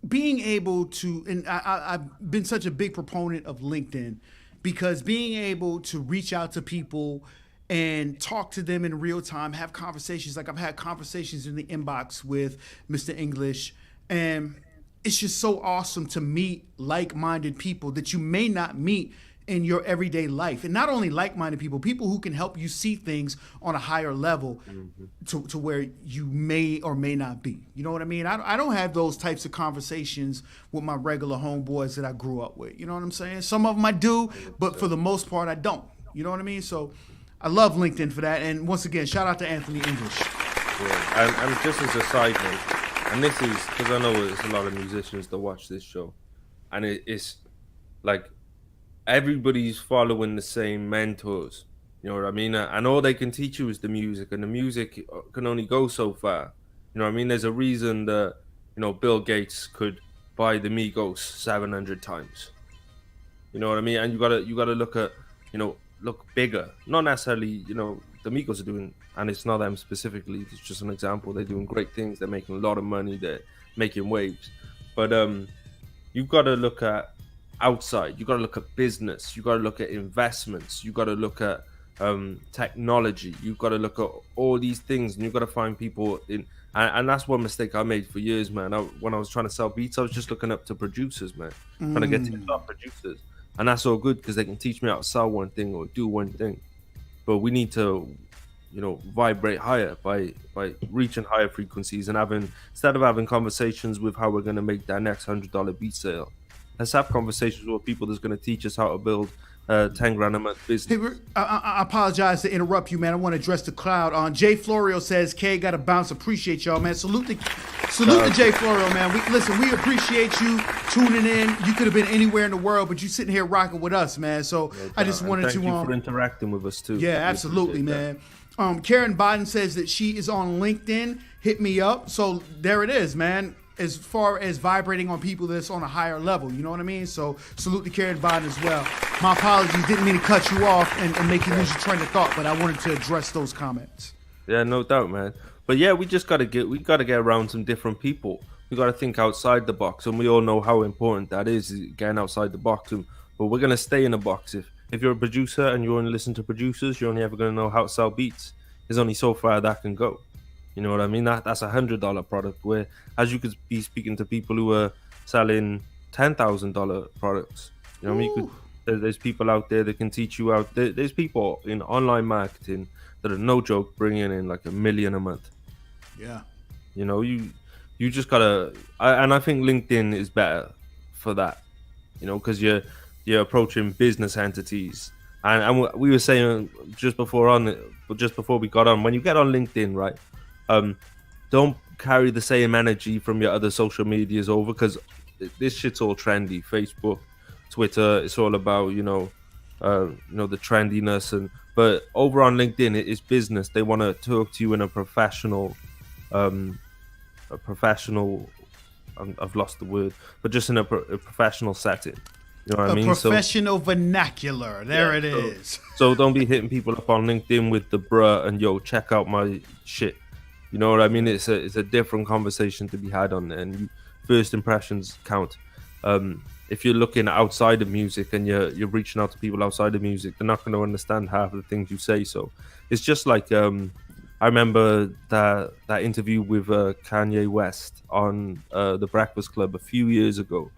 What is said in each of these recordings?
being able to, and I've been such a big proponent of LinkedIn because being able to reach out to people and talk to them in real time, have conversations. Like I've had conversations in the inbox with Mr. English, and it's just so awesome to meet like-minded people that you may not meet in your everyday life. And not only like-minded people, people who can help you see things on a higher level to where you may or may not be. You know what I mean? I don't have those types of conversations with my regular homeboys that I grew up with. You know what I'm saying? Some of them I do, but for the most part, I don't. You know what I mean? So I love LinkedIn for that. And once again, shout out to Anthony English. Yeah, and just as a side note, and this is because I know there's a lot of musicians that watch this show, and it's like everybody's following the same mentors. You know what I mean? And all they can teach you is the music, and the music can only go so far. You know what I mean? There's a reason that Bill Gates could buy the Migos 700 times. You know what I mean? And you gotta look at look bigger. Not necessarily the Migos are doing, and it's not them specifically. It's just an example. They're doing great things. They're making a lot of money. They're making waves, but you've got to look at outside. You got to look at business. You got to look at investments. You got to look at technology. You got to look at all these things, and you got to find people in. And that's one mistake I made for years, man. When I was trying to sell beats, I was just looking up to producers, man, trying to get to top producers, and that's all good because they can teach me how to sell one thing or do one thing. But we need to, vibrate higher by reaching higher frequencies and instead of having conversations with how we're going to make that next $100 beat sale. Let's have conversations with people that's going to teach us how to build 10 grand a month business. Hey, I apologize to interrupt you, man. I want to address the crowd. Jay Florio says, K, got to bounce. Appreciate y'all, man. Salute to Jay Florio, man. We appreciate you tuning in. You could have been anywhere in the world, but you sitting here rocking with us, man. So I just wanted thank you for interacting with us too. Yeah, absolutely, man. Karen Biden says that she is on LinkedIn. Hit me up. So there it is, man. As far as vibrating on people that's on a higher level, you know what I mean? So salute to Karen Biden as well. My apologies, didn't mean to cut you off and make you lose your train of thought, but I wanted to address those comments. Yeah, no doubt, man. But yeah, we gotta get around some different people. We gotta think outside the box, and we all know how important that is, getting outside the box. But we're gonna stay in the box. If you're a producer and you only listen to producers, you're only ever gonna know how to sell beats. There's only so far that can go. You know what I mean? That's $100 product. Where as you could be speaking to people who are selling $10,000 products. You know what I mean? There's people out there that can teach you out. There's people in online marketing that are no joke bringing in like $1 million a month. Yeah. You just gotta. And I think LinkedIn is better for that. Because you're approaching business entities. And we were saying just before we got on, when you get on LinkedIn, right? Don't carry the same energy from your other social medias over, because this shit's all trendy. Facebook, Twitter, it's all about the trendiness. But over on LinkedIn, it's business. They want to talk to you in a professional. I've lost the word, but just in a professional setting. You know what I mean? Professional vernacular. There it is. So don't be hitting people up on LinkedIn with the bruh and yo, check out my shit. You know what I mean? It's a different conversation to be had on there, and first impressions count. If you're looking outside of music and you're reaching out to people outside of music, they're not going to understand half of the things you say. So it's just like I remember that interview with Kanye West on the Breakfast Club a few years ago,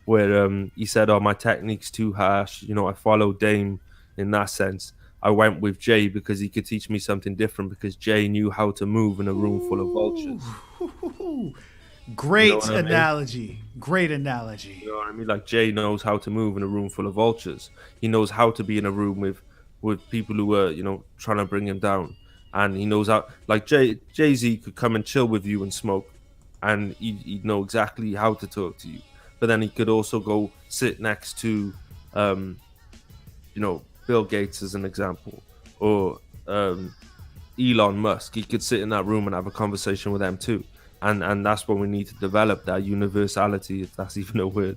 where he said, "Oh, my technique's too harsh. I follow Dame in that sense. I went with Jay because he could teach me something different, because Jay knew how to move in a room full of vultures." Great analogy. Great analogy. You know what I mean? Like, Jay knows how to move in a room full of vultures. He knows how to be in a room with people who are, trying to bring him down. And he knows how, like Jay-Z could come and chill with you and smoke, and he'd know exactly how to talk to you. But then he could also go sit next to, Bill Gates as an example, or Elon Musk. He could sit in that room and have a conversation with them too. And that's when we need to develop that universality, if that's even a word.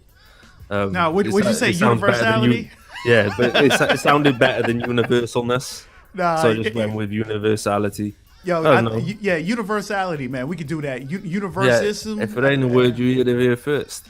Now, would you say universality? But it sounded better than universalness. So I just went with universality. Yo, I don't know. yeah, universality, man. We could do that. Yeah, Universalism. if it ain't a word you hear it here first.